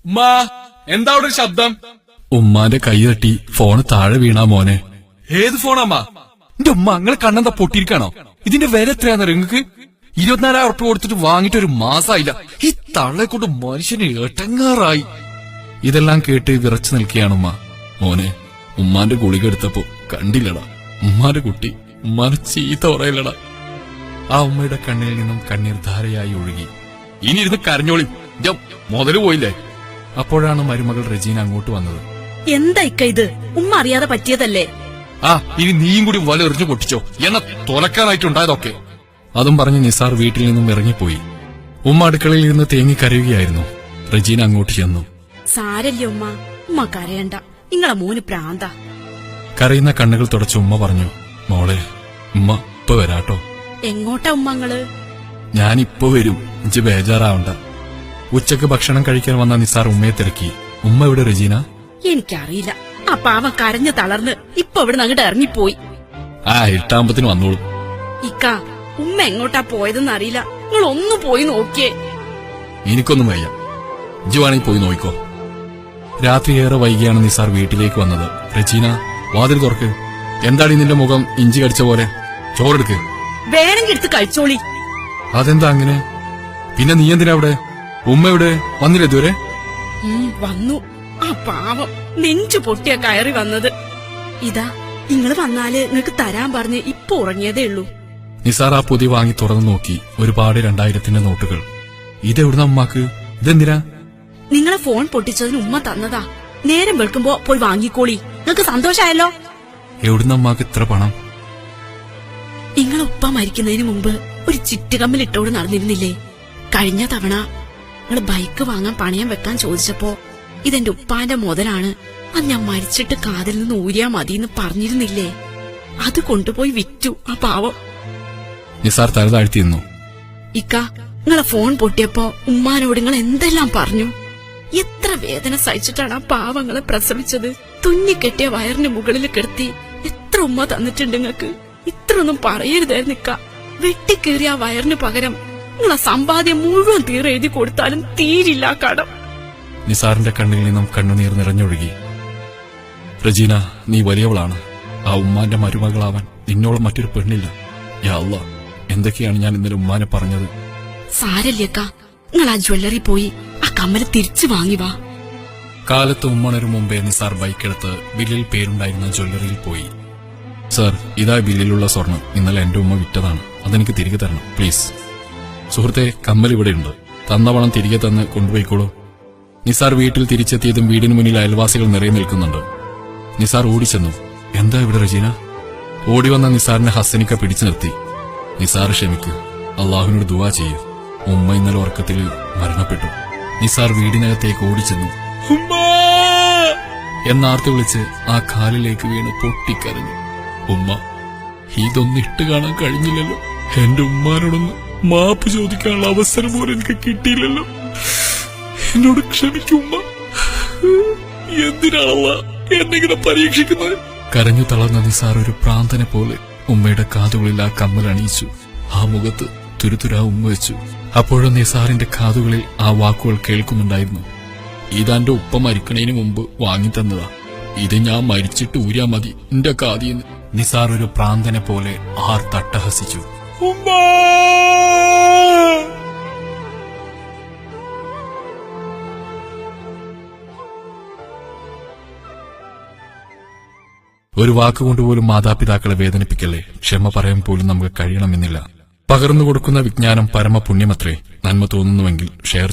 ഉമ്മാ, എന്താ അവിടെ ഒരു ശബ്ദം? ഉമ്മാന്റെ കൈ തട്ടി ഫോണ് താഴെ വീണാ മോനെ. ഏത് ഫോണമ്മ? എന്റെ ഉമ്മ അങ്ങനെ കണ്ണെന്താ പൊട്ടിയിരിക്കാണോ? ഇതിന്റെ വില എത്രയാന്ന് നിങ്ങക്ക്? 24,000 ഉറുപ്പിക കൊടുത്തിട്ട് വാങ്ങിട്ട് ഒരു മാസമായില്ല. ഈ തള്ളെ കൊണ്ട് മനുഷ്യന് എട്ടങ്ങാറായി. ഇതെല്ലാം കേട്ട് വിറച്ചു നിൽക്കുകയാണ് ഉമ്മ. മോനെ, ഉമ്മാന്റെ ഗുളിക എടുത്തപ്പോ കണ്ടില്ലടാ, ഉമ്മാന്റെ കുട്ടി ഉമ്മാനെ ചീത്ത പറയലടാ. ആ ഉമ്മയുടെ കണ്ണിൽ നിന്നും കണ്ണീർ ധാരയായി ഒഴുകി. ഇനി ഇരുന്ന് കരഞ്ഞോളി, മുതല് പോയില്ലേ? അപ്പോഴാണ് മരുമകൾ റെജീന അങ്ങോട്ട് വന്നത്. എന്താ ഇക്ക ഇത്? ഉമ്മ അറിയാതെ പറ്റിയതല്ലേ? ആ, ഇനി നീയും കൂടി വല എറിഞ്ഞു പൊട്ടിച്ചോ, എന്നെ തുലക്കാനായിട്ടുണ്ടായതൊക്കെ. അതും പറഞ്ഞ് നിസാർ വീട്ടിൽ നിന്നും ഇറങ്ങിപ്പോയി. ഉമ്മ അടുക്കളയിൽ ഇരുന്ന് തേങ്ങി കരയുകയായിരുന്നു. റെജീന അങ്ങോട്ട് ചെന്നു. സാരല്ലേ ഉമ്മ, ഉമ്മ കരയണ്ട, നിങ്ങളെ മോന് പ്രാന്ത. കരയുന്ന കണ്ണുകൾ തുടച്ച് ഉമ്മ പറഞ്ഞു, മോളെ, ഉമ്മ ഇപ്പൊ വരാട്ടോ. എങ്ങോട്ടാ ഉമ്മങ്ങള്? ഞാനിപ്പോ വരും, ഇഞ്ച് ബേജാറാവണ്ട. ഉച്ചക്ക് ഭക്ഷണം കഴിക്കാൻ വന്ന നിസാർ ഉമ്മയെ തിരക്കി. ഉമ്മ എവിടെ റെജീന? എനിക്കറിയില്ല. ആ പാവം കരഞ്ഞു തളർന്ന് ഇപ്പൊ ഇവിടെ അങ്ങോട്ട് ഇറങ്ങിപ്പോയി. ആ, 8 വന്നോളൂ. ഇക്ക, ഉമ്മ എങ്ങോട്ടാ പോയതെന്ന് അറിയില്ല, നിങ്ങൾ ഒന്ന് പോയി നോക്കിയേ. എനിക്കൊന്നും വയ്യ, ഇജ്ജ് വേണമെങ്കിൽ പോയി നോക്കിക്കോ. രാത്രി ഏറെ വൈകിയാണ് നിസാർ വീട്ടിലേക്ക് വന്നത്. റെജീന, വാതിൽ തുറക്ക്. എന്താണ് നിന്റെ മുഖം ഇഞ്ചി കടിച്ച പോലെ? ചോറെടുക്ക്. വേണമെങ്കിൽ എടുത്ത് കഴിച്ചോളി. അതെന്താ അങ്ങനെ? പിന്നെ നീ എന്തിനാ അവിടെ? ഉമ്മ എവിടെ? വന്നില്ല ഇതുവരെ? വന്നു. ആ പാവം നെഞ്ചു പൊട്ടിയാ കയറി വന്നത്. ഇതാ, നിങ്ങള് വന്നാല് നിങ്ങക്ക് തരാൻ പറഞ്ഞ് ഇപ്പൊ ഉറങ്ങിയതേ ഉള്ളൂ. നിസാർ ആ പൊതി വാങ്ങി തുറന്നു നോക്കി. ഒരുപാട് 2000-ന്റെ നോട്ടുകൾ. ഇതെവിടുന്ന ഉമ്മാക്ക്? ഇതെന്തിനാ? നിങ്ങളെ ഫോൺ പൊട്ടിച്ചതിന് ഉമ്മ തന്നതാ. നേരം വെളുക്കുമ്പോ പോയി വാങ്ങിക്കോളി. നിങ്ങക്ക് സന്തോഷായല്ലോ. എവിടുന്ന ഉമ്മാക്ക് ഇത്ര പണം? നിങ്ങളെ ഉപ്പ മരിക്കുന്നതിന് മുമ്പ് ഒരു ചിറ്റുകമ്മിലിട്ടോട് നടന്നിരുന്നില്ലേ? കഴിഞ്ഞ തവണ നിങ്ങള് ബൈക്ക് വാങ്ങാൻ പണയം വെക്കാൻ ചോദിച്ചപ്പോ ഇതെന്റെ ഉപ്പാന്റെ മുതലാണ്, അത് ഞാൻ മരിച്ചിട്ട് കാതിൽ നിന്ന് ഊരിയാ മതിന്ന് പറഞ്ഞിരുന്നില്ലേ? അത് കൊണ്ടുപോയി വിറ്റു ആ പാവം. നിസാർ തല താഴ്ത്തി നിന്നു. ഇക്ക, നിങ്ങളെ ഫോൺ പൊട്ടിയപ്പോ ഉമ്മാനോട് നിങ്ങൾ എന്തെല്ലാം പറഞ്ഞു? എത്ര വേദന സഹിച്ചിട്ടാണ് ആ പാവങ്ങളെ പ്രസവിച്ചത്. തുന്നിക്കെട്ടിയ വയറിന് മുകളിൽ കിടത്തി എത്ര ഉമ്മ തന്നിട്ടുണ്ട് നിങ്ങക്ക്. ഇത്രയൊന്നും പറയരുതായിരുന്നു ഇക്ക. വെട്ടിക്കേറിയ ആ വയറിന് പകരം നിങ്ങളെ സമ്പാദ്യം മുഴുവൻ തീരെഴുതി കൊടുത്താലും തീരില്ല കടം. നിസാറിന്റെ കണ്ണിൽ നിന്നും കണ്ണുനീർ നിറഞ്ഞൊഴുകി. റെജീന, നീ വലിയവളാണ്. ആ ഉമ്മാന്റെ മരുമകളാവാൻ നിന്നോളം മറ്റൊരു പെണ്ണില്ല. യാ അല്ലാ, എന്തൊക്കെയാണ് ഞാൻ ഇന്നലെ ഉമ്മാനെ പറഞ്ഞത്? സാരല്യക്ക, നിങ്ങൾ ആ ജ്വല്ലറി പോയി ആ കമ്മല് തിരിച്ചു വാങ്ങി വാ. കാലത്ത് ഉമ്മണരു മുമ്പേ നിസാർ ബൈക്കെടുത്ത് ബില്ലിൽ പേരുണ്ടായിരുന്ന ജ്വല്ലറിയിൽ പോയി. സർ, ഇതാ ബില്ലിലുള്ള സ്വർണം. ഇന്നലെ എന്റെ ഉമ്മ വിറ്റതാണ്, അതെനിക്ക് തിരികെ തരണം പ്ലീസ്. സുഹൃത്തെ, കമ്മൽ ഇവിടെയുണ്ട്. തന്ന പണം തിരികെ തന്ന് കൊണ്ടുപോയിക്കോളൂ. നിസാർ വീട്ടിൽ തിരിച്ചെത്തിയതും വീടിന് മുന്നിൽ അയൽവാസികൾ നിറയെ നിൽക്കുന്നുണ്ട്. നിസാർ ഓടിച്ചെന്നു. എന്താ ഇവിടെ റെജീന? ഓടിവന്ന നിസാറിനെ ഹസനിക്ക പിടിച്ചു നിർത്തി. നിസാർ, ക്ഷമിക്ക്, അള്ളാഹുവിനോട് ദുആ ചെയ്യൂ. ഉമ്മ ഇന്നലെ ഉറക്കത്തിൽ മരണപ്പെട്ടു. നിസാർ വീടിനകത്തേക്ക് ഓടിച്ചെന്നു. എന്നാർത്തി വിളിച്ച് ആ കാലിലേക്ക് വീണ് പൊട്ടിക്കരഞ്ഞു. ഉമ്മ, ഇതൊന്നും ഇട്ട് കാണാൻ കഴിഞ്ഞില്ലല്ലോ. എന്റെ ഉമ്മാനോടൊന്ന് മാപ്പ് ചോദിക്കാനുള്ള അവസരം പോലും എനിക്ക് കിട്ടിയില്ലല്ലോ. എന്നോട് ക്ഷമിക്കുമ്മ. എന്തിനാണല്ല എന്നെങ്ങനെ പരീക്ഷിക്കുന്നത്? കരഞ്ഞു തളർന്ന നിസാർ ഒരു പ്രാന്തനെ പോലെ ഉമ്മയുടെ കാതുകളിൽ ആ കമ്മൽ അണിയിച്ചു. ആ മുഖത്ത് തുരുതുരാ ഉമ്മ വെച്ചു. അപ്പോഴും നിസാറിന്റെ കാതുകളിൽ ആ വാക്കുകൾ കേൾക്കുന്നുണ്ടായിരുന്നു. ഇതാന്റെ ഉപ്പ മരിക്കണേന് മുമ്പ് വാങ്ങിത്തന്നതാ. ഇത് ഞാൻ മരിച്ചിട്ട് ഊരാ മതി എന്റെ കാതിന്ന്. നിസാർ ഒരു പ്രാന്തനെ പോലെ ആർത്തട്ടഹസിച്ചു. ഒരു വാക്കുകൊണ്ടുപോലും മാതാപിതാക്കളെ വേദനിപ്പിക്കല്ലേ. ക്ഷമ പറയാൻ പോലും നമുക്ക് കഴിയണമെന്നില്ല. പകർന്നു കൊടുക്കുന്ന വിജ്ഞാനം പരമപുണ്യമത്രേ. നന്മ തോന്നുന്നുവെങ്കിൽ ഷെയർ